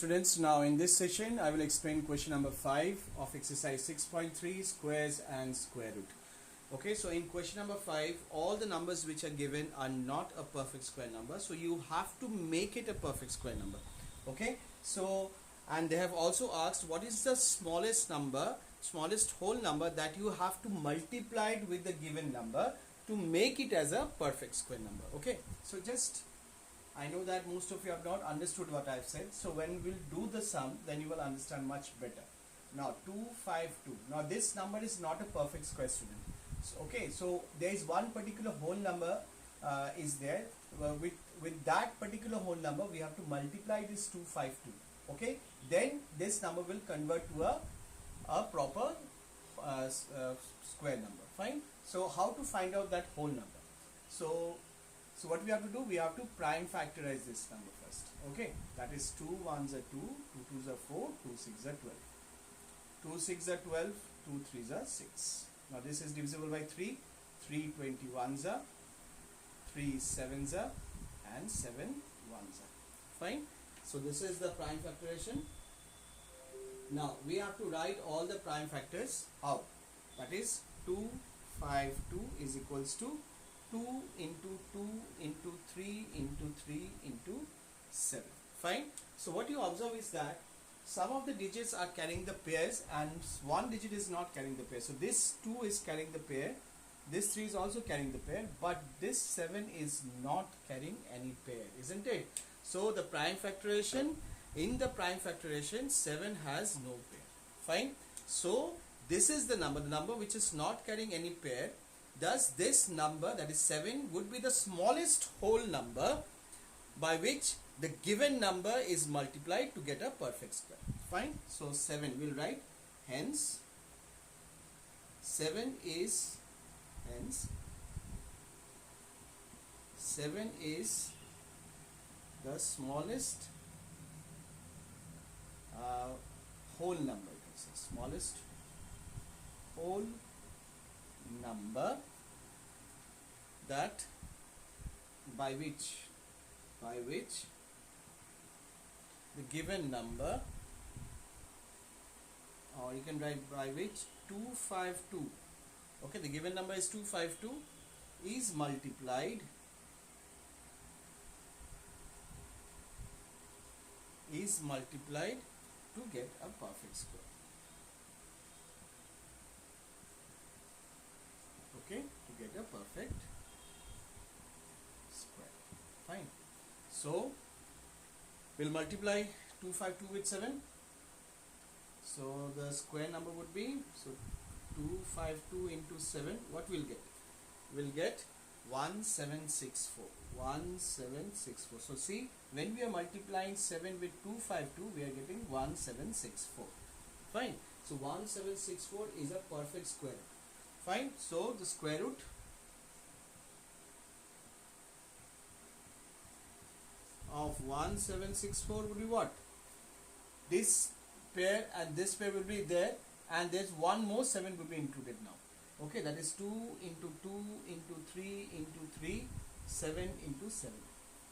Students, now in this session I will explain question number 5 of exercise 6.3, squares and square root. Okay, so in question number 5, all the numbers which are given are not a perfect square number, so you have to make it a perfect square number. Okay, so and they have also asked what is the smallest number, smallest whole number that you have to multiply it with the given number to make it as a perfect square number. Okay, so just I know that most of you have not understood what I've said, so when we'll do the sum, then you will understand much better. Now 252. Now this number is not a perfect square, student. So, okay, so there is one particular whole number is there. With that particular whole number, we have to multiply this 252. Okay, then this number will convert to a proper square number. Fine. So how to find out that whole number? So what we have to do, we have to prime factorize this number first. Okay, that is 2 1s are 2, 2 2s are 4, 2 6s are 12. 2 6s are 12, 2 3s are 6. Now this is divisible by 3, 3 21s are, 3 7s are, and 7 1s are. Fine. So this is the prime factorization. Now we have to write all the prime factors out. That is 252 is equals to 2 into 2 into 3 into 3 into 7. Fine. So what you observe is that some of the digits are carrying the pairs and one digit is not carrying the pair. So this 2 is carrying the pair, this 3 is also carrying the pair, but this 7 is not carrying any pair, isn't it? So the prime factorization, in the prime factorization 7 has no pair. Fine. So this is the number which is not carrying any pair. Thus this number, that is 7, would be the smallest whole number by which the given number is multiplied to get a perfect square. Fine. So 7 we'll write, hence 7 is the smallest whole number. You can say smallest whole number that by which the given number, or you can write by which 252, okay, the given number is 252, is multiplied to get a perfect square. Okay, to get a perfect square. Fine. So we'll multiply 252 with 7. So the square number would be, so 252 into 7, what we'll get? We'll get 1764. 1764. So see, when we are multiplying 7 with 252, we are getting 1764. Fine. So 1764 is a perfect square. Fine. So the square root of 1764 would be what? This pair and this pair will be there, and there's one more 7 will be included now. Okay, that is 2 into 2 into 3 into 3, 7 into 7.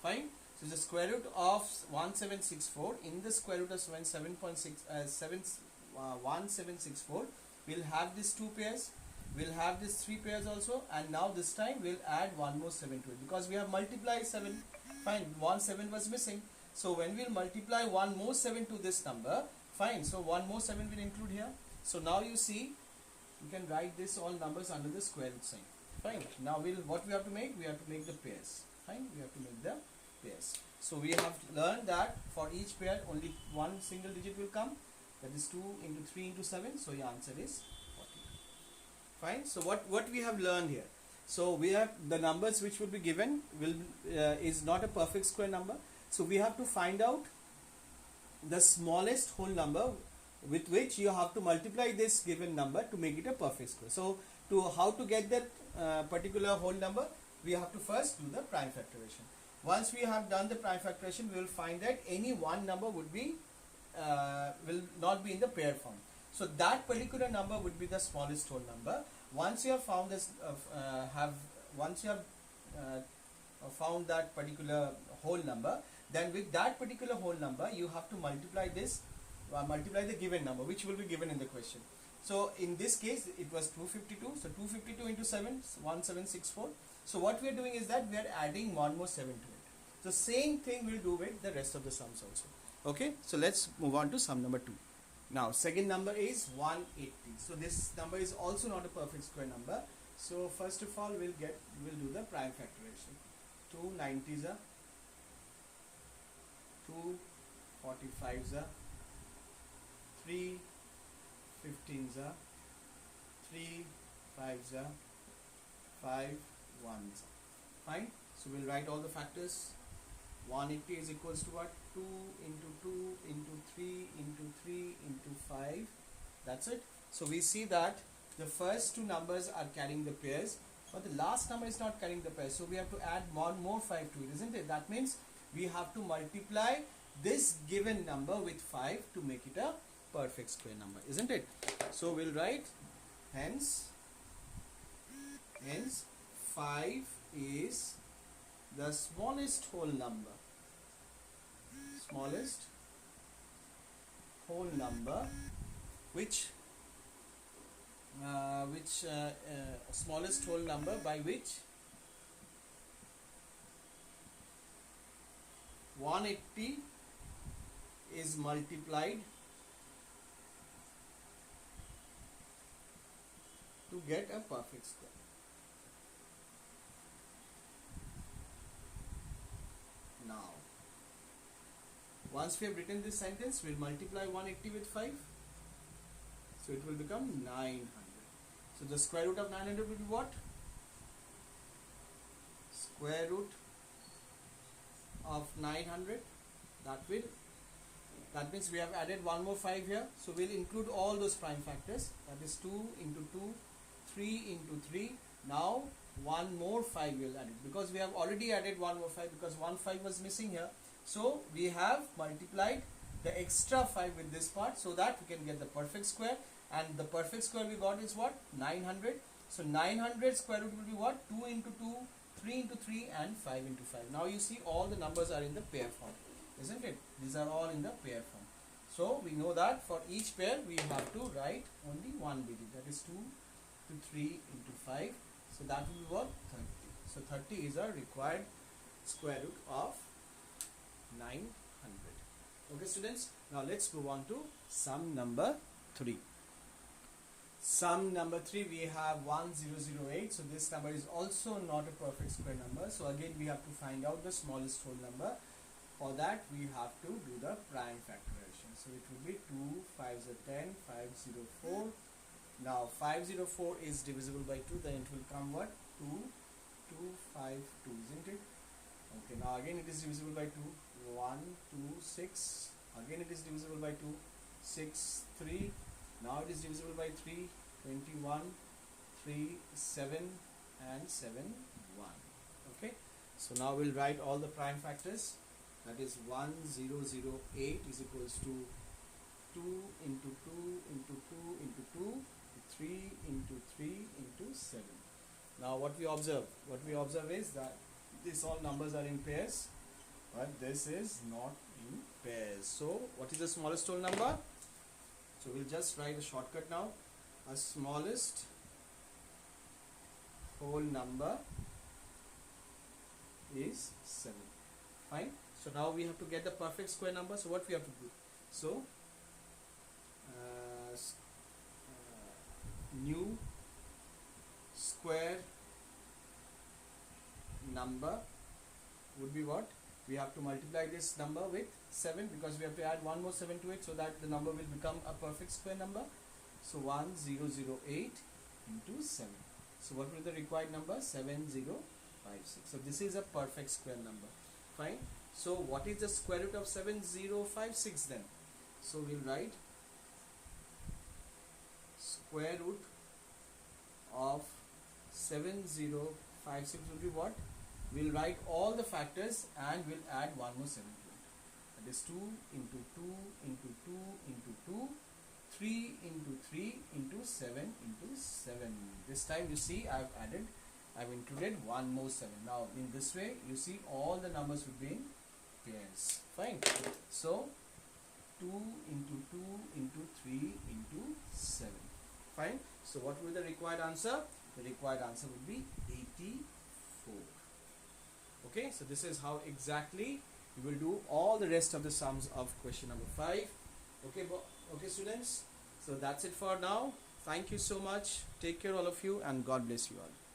Fine. So the square root of 1764, in the square root of 1764, we'll have these 2 pairs, we'll have these 3 pairs also, and now this time we'll add one more 7 to it because we have multiplied 7. Fine, 1 7 was missing, so when we'll multiply one more 7 to this number, fine, so one more 7 will include here. So now you see, you can write this all numbers under the square root sign. Fine. Now what we have to make? We have to make the pairs. Fine, we have to make the pairs. So we have learned that for each pair only one single digit will come, that is 2 into 3 into 7, so your answer is 40. Fine. So what we have learned here? So we have the numbers which will be given is not a perfect square number. So we have to find out the smallest whole number with which you have to multiply this given number to make it a perfect square. So how to get that particular whole number? We have to first do the prime factorization. Once we have done the prime factorization, we will find that any one number would be will not be in the pair form. So that particular number would be the smallest whole number. Once you have found this, found that particular whole number, then with that particular whole number you have to multiply this, multiply the given number which will be given in the question. So in this case it was 252, so 252 into 7, 1764. So what we are doing is that we are adding one more 7 to it. So same thing we'll do with the rest of the sums also. Okay, so let's move on to sum number 2. Now second number is 180. So this number is also not a perfect square number. So first of all we'll do the prime factorization. 2 90s are 2 45s are 3 15s are 3 5s are 5 1s are. Fine. So we'll write all the factors. 180 is equals to what? 2 into 2 into 3 into 3 into 5. That's it. So we see that the first two numbers are carrying the pairs, but the last number is not carrying the pairs. So we have to add one more 5 to it, isn't it? That means we have to multiply this given number with 5 to make it a perfect square number, isn't it? So we'll write hence 5 is the smallest whole number. Smallest whole number smallest whole number by which 180 is multiplied to get a perfect square. Now, once we have written this sentence, we'll multiply 180 with 5. So it will become 900. So the square root of 900 will be what? Square root of 900. That means we have added one more 5 here. So we'll include all those prime factors. That is 2 into 2, 3 into 3. Now one more 5 we'll add it, because we have already added one more 5 because one 5 was missing here. So we have multiplied the extra 5 with this part so that we can get the perfect square, and the perfect square we got is what? 900. So 900 square root will be what? 2 into 2, 3 into 3 and 5 into 5. Now you see all the numbers are in the pair form, isn't it? These are all in the pair form. So we know that for each pair we have to write only one digit, that is 2 to 3 into 5. So that will be what? 30. So 30 is our required square root of 900. Okay students, now let's move on to sum number 3. Sum number 3, we have 1008. So this number is also not a perfect square number. So again we have to find out the smallest whole number. For that we have to do the prime factorization. So it will be 2 5s are 10, 504. Now 504 is divisible by 2, then it will come what? 2 252, isn't it? Okay, now again it is divisible by 2, 1 2 6. Again it is divisible by 2, 6 3. Now it is divisible by 3, 21, 3 7 and 7 1. Okay, so now we'll write all the prime factors. That is 1008 is equals to 2 into 2 into 2 into 2, 3 into 3 into 7. Now what we observe? What we observe is that these all numbers are in pairs, but this is not in pairs. So what is the smallest whole number? So we'll just write a shortcut now. A smallest whole number is 7. Fine. So now we have to get the perfect square number. So what we have to do? So new square number would be what? We have to multiply this number with 7 because we have to add one more 7 to it so that the number will become a perfect square number. So 1008 into 7. So what will be the required number? 7056. So this is a perfect square number. Fine. So what is the square root of 7056 then? So we'll write square root of 7056 will be what? We'll write all the factors and we'll add one more 7 to it. That is 2 into 2 into 2 into 2, 3 into 3 into 7 into 7. This time you see I've included one more 7. Now in this way you see all the numbers will be in pairs. minus. Fine. So 2 into 2 into 3 into 7. Fine. So what will be the required answer? The required answer would be 84. Okay, so this is how exactly you will do all the rest of the sums of question number 5. Okay students, so that's it for now. Thank you so much. Take care all of you, and God bless you all.